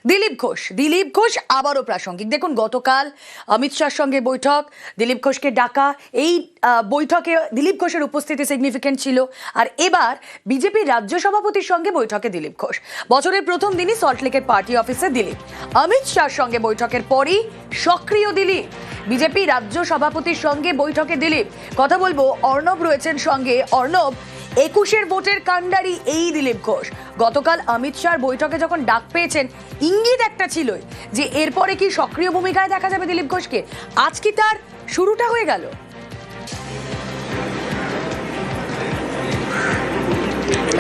দিলীপ ঘোষ আবারও প্রাসঙ্গিক। দেখুন, গতকাল অমিত শাহর সঙ্গে বৈঠক, দিলীপ ঘোষকে ডাকা, এই বৈঠকে দিলীপ ঘোষের উপস্থিতি সিগনিফিকেন্ট ছিল। আর এবার বিজেপির রাজ্য সভাপতির সঙ্গে বৈঠকে দিলীপ ঘোষ। বছরের প্রথম দিনই সল্টলেকের পার্টি অফিসে দিলীপ। অমিত শাহর সঙ্গে বৈঠকের পরই সক্রিয় দিলীপ। বিজেপি রাজ্য সভাপতির সঙ্গে বৈঠকে দিলীপ। কথা বলবো, অর্ণব রয়েছেন সঙ্গে। অর্ণব, 21-এর ভোটের কাণ্ডারি এই দিলীপ ঘোষ। গতকাল অমিত শাহর বৈঠকে যখন ডাক পেয়েছেন, ইঙ্গিত একটা ছিলই যে এরপরে কি সক্রিয় ভূমিকায় দেখা যাবে দিলীপ ঘোষকে। আজ কি তার শুরুটা হয়ে গেল?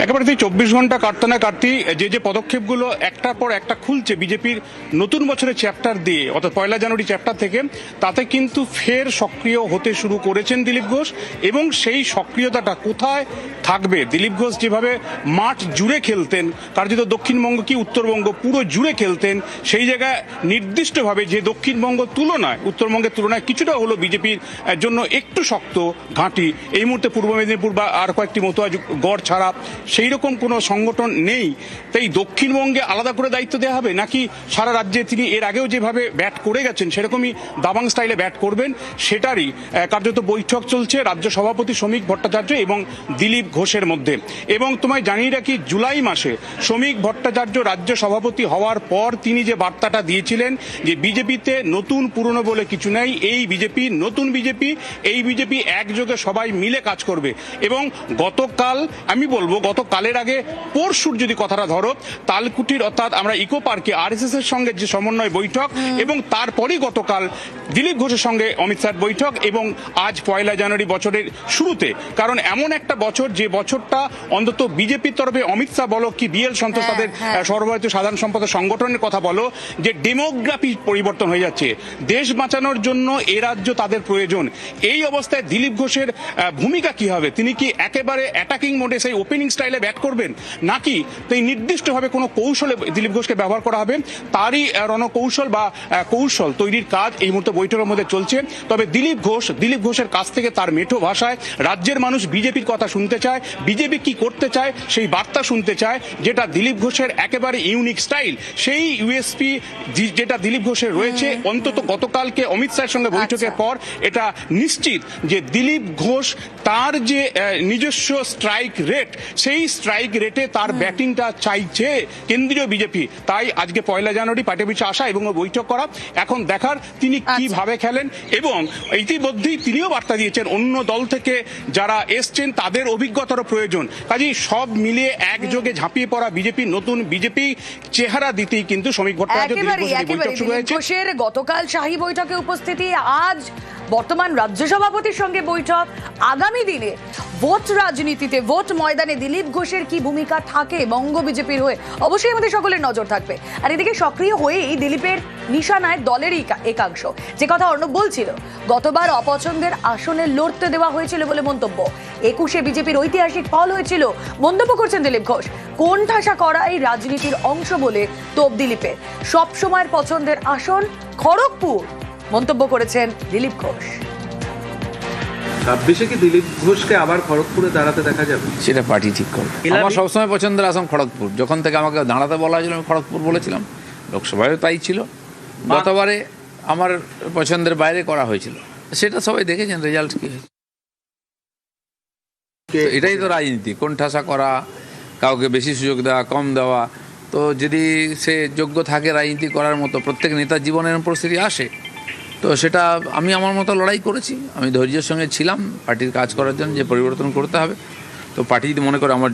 একেবারে 24 ঘন্টা কাটতে না কাটতেই যে পদক্ষেপগুলো একটার পর একটা খুলছে বিজেপির নতুন বছরের চ্যাপ্টার দিয়ে, অর্থাৎ 1 জানুয়ারি চ্যাপ্টার থেকে, তাতে কিন্তু ফের সক্রিয় হতে শুরু করেছেন দিলীপ ঘোষ। এবং সেই সক্রিয়তাটা কোথায় থাকবে? দিলীপ ঘোষ যেভাবে মাঠ জুড়ে খেলতেন, কার্যত দক্ষিণবঙ্গ কি উত্তরবঙ্গ পুরো জুড়ে খেলতেন, সেই জায়গায় নির্দিষ্টভাবে যে দক্ষিণবঙ্গ তুলনায় উত্তরবঙ্গের তুলনায় কিছুটা হলো বিজেপির জন্য একটু শক্ত ঘাঁটি এই মুহূর্তে পূর্ব মেদিনীপুর বা আর কয়েকটি মতুয়া গড় ছাড়া সেই রকম কোনো সংগঠন নেই। তাই দক্ষিণবঙ্গে আলাদা করে দায়িত্ব দেওয়া হবে, নাকি সারা রাজ্যে তিনি এর আগেও যেভাবে ব্যাট করে গেছেন সেরকমই দাবাং স্টাইলে ব্যাট করবেন, সেটারই কার্যত বৈঠক চলছে রাজ্য সভাপতি শ্রমিক ভট্টাচার্য এবং দিলীপ ঘোষের মধ্যে। এবং তোমায় জানিয়ে রাখি, জুলাই মাসে শ্রমিক ভট্টাচার্য রাজ্য সভাপতি হওয়ার পর তিনি যে বার্তাটা দিয়েছিলেন যে বিজেপিতে নতুন পুরনো বলে কিছু নেই, এই বিজেপি নতুন বিজেপি, এই বিজেপি একযোগে সবাই মিলে কাজ করবে। এবং গতকাল আমি বলবো, গতকালের আগে পরশুর যদি কথাটা ধরো, তালকুটির অর্থাৎ আমরা ইকো পার্কে আরএসএস এর সঙ্গে যে সমন্বয় বৈঠক, এবং তারপরেই গতকাল দিলীপ ঘোষের সঙ্গে অমিত শাহর বৈঠক, এবং আজ 1 জানুয়ারি বছরের শুরুতে। কারণ এমন একটা বছর, যে বছরটা অন্তত বিজেপির তরফে অমিত শাহ বলো কি বিএল সন্তোষ তাদের সর্বভারতীয় সাধারণ সম্পাদক সংগঠনের কথা বলো, যে ডেমোগ্রাফি পরিবর্তন হয়ে যাচ্ছে, দেশ বাঁচানোর জন্য এ রাজ্য তাদের প্রয়োজন। এই অবস্থায় দিলীপ ঘোষের ভূমিকা কি হবে? তিনি কি একেবারে অ্যাটাকিং মোডে সেই ওপেনিং স্টাইলে ব্যাট করবেন, নাকি তাই নির্দিষ্টভাবে কোনো কৌশলে দিলীপ ঘোষকে ব্যবহার করা হবে? তারই রণকৌশল বা কৌশল তৈরির কাজ এই মুহূর্তে বৈঠকের মধ্যে চলছে। তবে দিলীপ ঘোষের কাছ থেকে তার মেঠো ভাষায় রাজ্যের মানুষ বিজেপির কথা শুনতে চায়, বিজেপি কি করতে চায় সেই বার্তা শুনতে চায়, যেটা দিলীপ ঘোষের একেবারে ইউনিক স্টাইল, সেই ইউএসপি যেটা দিলীপ ঘোষের রয়েছে। অন্তত গতকালকে অমিত শাহের সঙ্গে বৈঠকের পর এটা নিশ্চিত যে দিলীপ ঘোষ তার যে নিজস্ব স্ট্রাইক রেট, সেই স্ট্রাইক রেটে তার ব্যাটিংটা চাইছে কেন্দ্রীয় বিজেপি। তাই আজকে 1 জানুয়ারি পার্টি অফিসে আসা এবং বৈঠক করা। এখন দেখার তিনি কিভাবে খেলেন। এবং ইতিমধ্যেই তিনিও বার্তা দিয়েছেন অন্য দল থেকে যারা এসছেন তাদের অভিজ্ঞতারও প্রয়োজন। কাজেই সব মিলিয়ে একযোগে ঝাঁপিয়ে পড়া বিজেপির নতুন বিজেপি চেহারা দিতেই কিন্তু শ্রমিক ভট্টাচার্য বৈঠক শুরু হয়েছে। গতকাল শাহী বৈঠকে উপস্থিতি, আজ বর্তমান রাজ্য সভাপতির সঙ্গে বৈঠক। আগামী দিনে ভোট রাজনীতিতে, ভোট ময়দানে দিলীপ ঘোষের কি ভূমিকা থাকে বঙ্গ বিজেপির হয়ে, অবশ্যই আমাদের সকলের নজর থাকবে। আর এদিকে সক্রিয় হয়েই দিলীপের নিশানায় দলেরই একাংশ। যে কথা অর্ণব বলছিল, গতবার অপছন্দের আসনে লড়তে দেওয়া হয়েছিল বলে মন্তব্য, 21-এ বিজেপির ঐতিহাসিক ফল হয়েছিল মন্তব্য করছেন দিলীপ ঘোষ। কোন ঠাসা করাই রাজনীতির অংশ বলে তোপ দিলীপের। সব সময়ের পছন্দের আসন খড়গপুর মন্তব্য করেছেন দিলীপ ঘোষ। 26-এ কি দিলীপ ঘোষকে আবার খড়গপুরে দাঁড়াতে দেখা যাবে? সেটা পার্টি ঠিক করবে। আমার সবসময় পছন্দের আসন খড়গপুর। যখন থেকে আমাকে দাঁড়াতে বলা হয়েছিল আমি খড়গপুর বলেছিলাম, লোকসভায়ও তাই ছিল। গতবারে আমার পছন্দের বাইরে করা হয়েছিল, সেটা সবাই দেখেছেন রেজাল্ট কি হয়েছে। এটাই তো রাজনীতি, কোন ঠাসা করা, কাউকে বেশি সুযোগ দেওয়া, কম দেওয়া। তো যদি সে যোগ্য থাকে রাজনীতি করার মতো, প্রত্যেক নেতার জীবনের পরিস্থিতি আসে, তো সেটা আমি আমার মতো লড়াই করেছি। আমি ধৈর্যের সঙ্গে ছিলাম পার্টির কাজ করার জন্য, যে পরিবর্তন করতে হবে। তো পার্টি যদি মনে করে আমার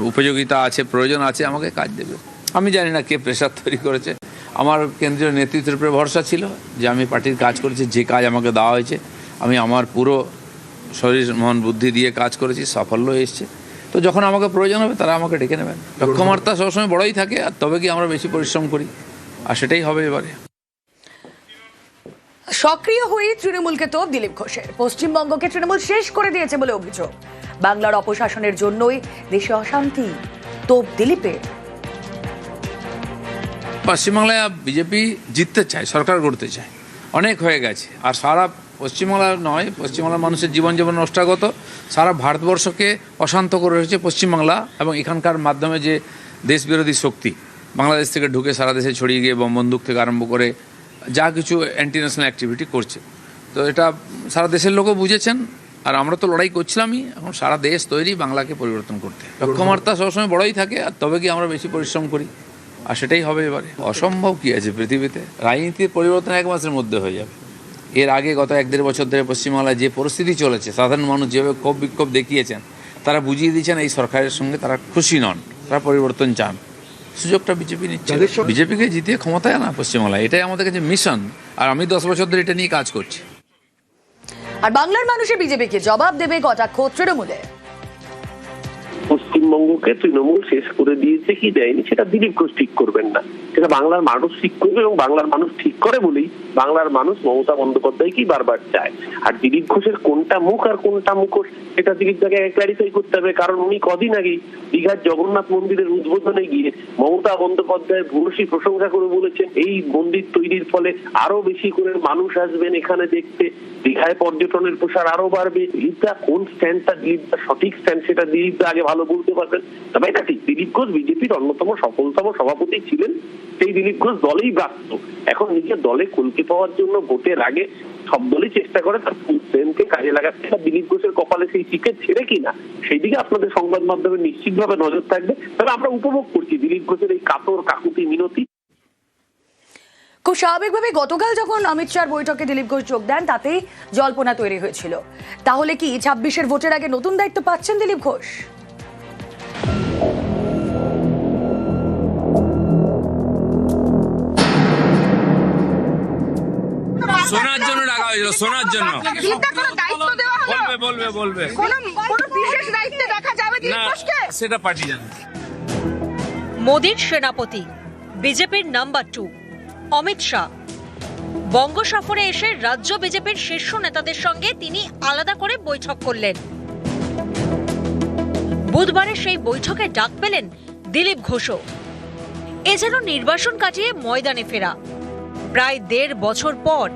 উপযোগিতা আছে, প্রয়োজন আছে, আমাকে কাজ দেবে। আমি জানি না কে প্রেশার তৈরি করেছে। আমার কেন্দ্রীয় নেতৃত্বের উপরে ভরসা ছিল যে আমি পার্টির কাজ করেছি, যে কাজ আমাকে দেওয়া হয়েছে আমি আমার পুরো শরীর মন বুদ্ধি দিয়ে কাজ করেছি, সাফল্য এসছে। তো যখন আমাকে প্রয়োজন হবে তারা আমাকে ডেকে নেবেন। লক্ষ্যমাত্রা সবসময় বড়ই থাকে, আর তবে কি আমরা বেশি পরিশ্রম করি, আর সেটাই হবে এবারে। সক্রিয় হয়ে তৃণমূলকে তোপ দিলীপ ঘোষের। পশ্চিমবঙ্গকে তৃণমূল শেষ করে দিয়েছে বলে অভিযোগ। বাংলার অপশাসনের জন্যই দেশে অশান্তি, তোপ দিলীপের। পশ্চিমবাংলায় বিজেপি জিততে চায়, সরকার গড়তে চায়, অনেক হয়ে গেছে। আর সারা পশ্চিমবাংলা নয়, পশ্চিমবাংলার মানুষের জীবন নষ্টাগত, সারা ভারতবর্ষকে অশান্ত করে রয়েছে পশ্চিমবাংলা এবং এখানকার মাধ্যমে যে দেশবিরোধী শক্তি, বাংলাদেশ থেকে ঢুকে সারা দেশে ছড়িয়ে গিয়ে বন্দুক থেকে আরম্ভ করে যা কিছু অ্যান্টি ন্যাশনাল অ্যাক্টিভিটি করছে। তো এটা সারা দেশের লোকও বুঝেছেন, আর আমরা তো লড়াই করছিলামই। এখন সারা দেশ তৈরি বাংলাকে পরিবর্তন করতে। লক্ষ্যমাত্রা সবসময় বড়ই থাকে, আর তবে কি আমরা বেশি পরিশ্রম করি, আর সেটাই হবে এবারে। অসম্ভব কি আছে পৃথিবীতে? রাজনীতির পরিবর্তন 1 মাসের মধ্যে হয়ে যাবে। এর আগে গত 1-1.5 বছর ধরে পশ্চিমবাংলায় যে পরিস্থিতি চলেছে, সাধারণ মানুষ যেভাবে ক্ষোভ বিক্ষোভ দেখিয়েছেন, তারা বুঝিয়ে দিয়েছেন এই সরকারের সঙ্গে তারা খুশি নন, তারা পরিবর্তন চান। সুযোগটা বিজেপি নিচ্ছে, বিজেপিকে জিতিয়ে ক্ষমতায় আনা পশ্চিমবাংলায়, এটাই আমাদের কাছে মিশন। আর আমি 10 বছর ধরে এটা নিয়ে কাজ করছি। আর বাংলার মানুষের বিজেপিকে জবাব দেবে কটাক্ষ তৃণমূলে। পশ্চিমবঙ্গকে তৃণমূল শেষ করে দিয়েছে কি দেয়নি সেটা দিলীপ ঘোষ ঠিক করবেন না, সেটা বাংলার মানুষ ঠিক করবে, এবং বাংলার মানুষ ঠিক করে বলেই বাংলার মানুষ মমতা বন্দ্যোপাধ্যায়কেই বারবার চায়। আর দিলীপ ঘোষের কোনটা মুখ আর কোনটা মুখোশ সেটা দিলীপ দাকে ক্লারিফাই করতে হবে, কারণ উনি কদিন আগেই দীঘার জগন্নাথ মন্দিরের উদ্বোধনে গিয়ে মমতা বন্দ্যোপাধ্যায় ভূয়সী প্রশংসা করে বলেছেন এই মন্দির তৈরির ফলে আরো বেশি করে মানুষ আসবেন এখানে দেখতে, দীঘায় পর্যটনের প্রসার আরো বাড়বে। দিলীপদা কোন স্ট্যান্ডটা দিলীপদা সঠিক স্ট্যান্ড সেটা দিলীপদা আগে ভালো বলতে পারবেন। তবে এটা ঠিক, দিলীপ ঘোষ বিজেপির অন্যতম সফলতম সভাপতি ছিলেন, সেই দিলীপ ঘোষ দলেই ব্যস্ত। এখন নিজের দলে কলকে পাওয়ার জন্য ভোটের আগে সব দলই চেষ্টা করে তার ফুল স্ট্রেংথকে কাজে লাগাচ্ছে। দিলীপ ঘোষের কপালে সেই টিকিট ছেড়ে কিনা সেই দিকে আপনাদের সংবাদ মাধ্যমে নিশ্চিতভাবে নজর থাকবে। তবে আমরা উপভোগ করছি দিলীপ ঘোষের এই কাতর কাকুতি মিনতি। খুব স্বাভাবিকভাবে গতকাল যখন অমিত শাহর বৈঠকে দিলীপ ঘোষ যোগ দেন, তাতেই জল্পনা তৈরি হয়েছিল। তাহলে কি 26-এর ভোটের আগে নতুন দায়িত্ব পাচ্ছেন দিলীপ ঘোষ? শোনার জন্য ডাকা হয়েছিল, শোনার জন্য। বলবে না, সেটা পার্টি জানে। মোদির সেনাপতি বিজেপির নাম্বার 2 অমিত শাহ বঙ্গ সফরে এসে রাজ্য বিজেপির শীর্ষ নেতাদের সঙ্গে তিনি আলাদা করে বৈঠক করলেন। বুধবারে সেই বৈঠকে ডাক পেলেন দিলীপ ঘোষও। এ যেন নির্বাচন কাটিয়ে ময়দানে ফেরা। প্রায় 1.5 বছর পর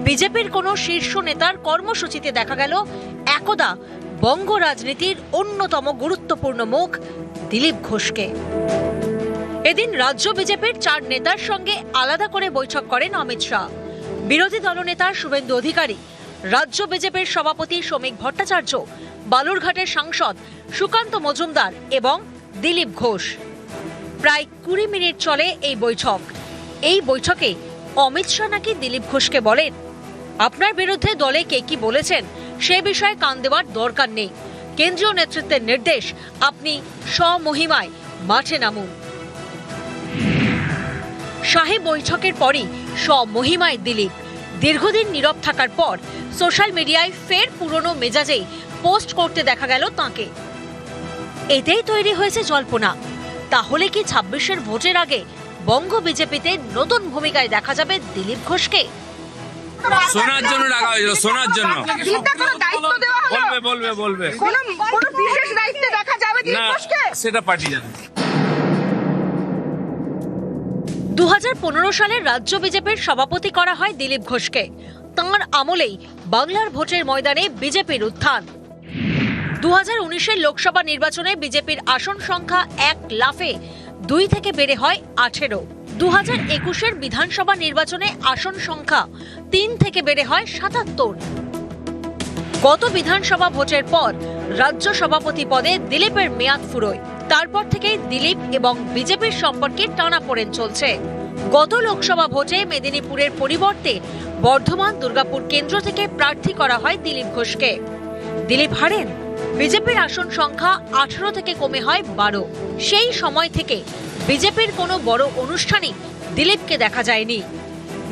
বিজেপির কোনো শীর্ষ নেতার কর্মসূচিতে দেখা গেল একদা বঙ্গ রাজনীতির অন্যতম গুরুত্বপূর্ণ মুখ দিলীপ ঘোষকে। এদিন রাজ্য বিজেপির 4 নেতার সঙ্গে আলাদা করে বৈঠক করেন অমিত শাহ। বিরোধী দলনেতা শুভেন্দু অধিকারী, রাজ্য বিজেপির সভাপতি শ্রমিক ভট্টাচার্য, বালুরঘাটের সাংসদ সুকান্ত মজুমদার এবং দিলীপ ঘোষ। প্রায় 20 মিনিট চলে এই বৈঠক। এই বৈঠকে অমিত শাহ নাকি দিলীপ ঘোষকে বলেন, আপনার বিরুদ্ধে দলে কে কি বলেছেন সে বিষয়ে কান দেওয়ার দরকার নেই। কেন্দ্রীয় নেতৃত্বের নির্দেশ, আপনি স্বমহিমায় মাঠে নামুন। শাহী বৈঠকের পরই স্বমহিমায় দিলীপ। দীর্ঘদিন নীরব থাকার পর সোশ্যাল মিডিয়ায় ফের পুরনো মেজাজেই পোস্ট করতে দেখা গেল তাঁকে। এতেই তৈরি হয়েছে জল্পনা, তাহলে কি 26-এর ভোটের আগে বঙ্গ বিজেপিতে নতুন ভূমিকায় দেখা যাবে দিলীপ ঘোষকে? শোনার জন্য ডাকা হয়েছিল, শোনার জন্য। বলবে না, সেটা পার্টি জানে। 2015 সালে রাজ্য বিজেপির সভাপতি করা হয় দিলীপ ঘোষকে। তাঁর আমলেই বাংলার ভোটের ময়দানে বিজেপির উত্থান। 2019-এর লোকসভা নির্বাচনে বিজেপির আসন সংখ্যা 1 লাফে 2 থেকে বেড়ে হয় 18। 2021-এর বিধানসভা নির্বাচনে আসন সংখ্যা 3 থেকে বেড়ে হয় 77। গত বিধানসভা ভোটের পর রাজ্য সভাপতি পদে দিলীপের মেয়াদ ফুরোয়। তারপর থেকেই দিলীপ এবং বিজেপির সম্পর্কে টানাপোড়েন চলছে। গত লোকসভা ভোটে মেদিনীপুরের পরিবর্তে বর্ধমান দুর্গাপুর কেন্দ্র থেকে প্রার্থী করা হয় দিলীপ ঘোষকে। দিলীপ হারেন। বিজেপির আসন সংখ্যা 18 থেকে কমে হয় 12। সেই সময় থেকে বিজেপির কোনো বড় অনুষ্ঠানই দিলীপকে দেখা যায়নি।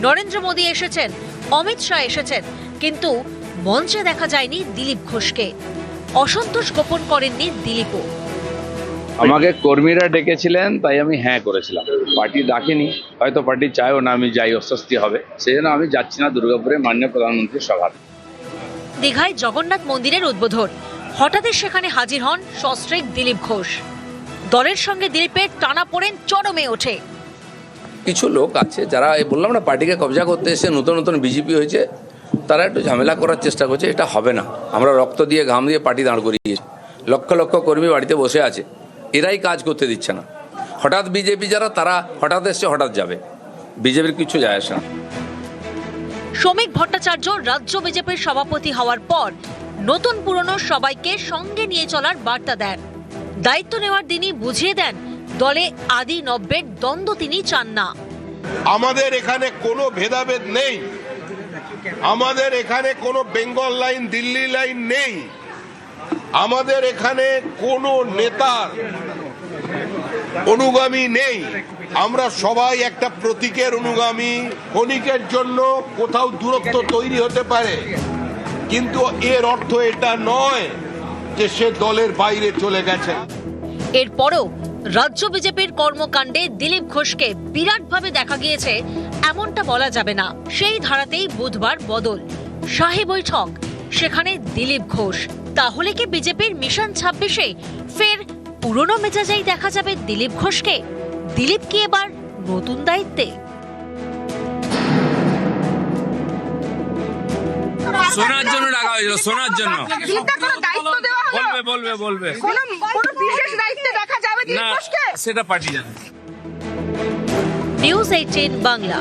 নরেন্দ্র মোদী এসেছেন, অমিত শাহ এসেছেন, কিন্তু মঞ্চে দেখা যায়নি দিলীপ ঘোষকে। অসন্তোষ গোপন করেননি দিলীপও। আমাকে কর্মীরা ডেকেছিলেন, তাই আমি হ্যাঁ করেছিলাম। পার্টি ডাকেনি, হয়তো পার্টি চায়ও না আমি যাই, অস্বস্তি হবে, সেই জন্য আমি যাচ্ছি না দুর্গাপুরে মাননীয় প্রধানমন্ত্রীর সভা। দীঘায় জগন্নাথ মন্দিরের উদ্বোধন, হঠাৎই সেখানে হাজির হন সস্ত্রীক দিলীপ ঘোষ। দলের সঙ্গে দিলীপের টানাপোড়েন চরমে ওঠে। কিছু লোক আছে যারা, বললাম না, পার্টিকে কবজা করতে এসে নতুন নতুন বিজেপি হয়েছে, তারা একটু ঝামেলা করার চেষ্টা করছে। এটা হবে না। আমরা রক্ত দিয়ে ঘাম দিয়ে পার্টি দাঁড় করিয়েছি, লক্ষ লক্ষ কর্মী বাড়িতে বসে আছে, এরাই কাজ করতে দিচ্ছে না। হঠাৎ বিজেপি যারা, তারা হঠাৎ এসছে হঠাৎ যাবে, বিজেপির কিছু যায় আসে না। শ্রমিক ভট্টাচার্য রাজ্য বিজেপির সভাপতি হওয়ার পর নতুন পুরনো সবাইকে সঙ্গে নিয়ে চলার বার্তা দেন। দায়িত্ব নেওয়ার দিনই বুঝিয়ে দেন দলে আদি নব্যের দ্বন্দ্ব তিনি চান না। আমাদের এখানে কোনো ভেদাভেদ নেই, আমাদের এখানে কোনো বেঙ্গল লাইন দিল্লি লাইন নেই, আমাদের এখানে কোনো নেতার অনুগামী নেই। আমরা সবাই একটা প্রতীকের অনুগামী। ক্ষণিকের জন্য কোথাও দূরত্ব তৈরি হতে পারে, কিন্তু এর অর্থ এটা নয় যে সে দলের বাইরে চলে গেছে। এরপরও রাজ্য বিজেপির কর্মকাণ্ডে দিলীপ ঘোষকে বিরাটভাবে দেখা গিয়েছে এমনটা বলা যাবে না। সেই ধারাতেই বুধবার বদল, শাহী বৈঠক, সেখানে দিলীপ ঘোষ। তাহলে কি বিজেপির মিশন 26-এ ফের পুরনো মেজাজেই দেখা যাবে দিলীপ ঘোষকে? দিলীপ কি এবার নতুন দায়িত্বে? শোনার জন্য ডাকা হয়েছিল, শোনার জন্য। বলবে কোনো বিশেষ দায়িত্বে দেখা যাবে না, দিলীপ ঘোষকে? সেটা পার্টি জানে। নিউজ 18 বাংলা।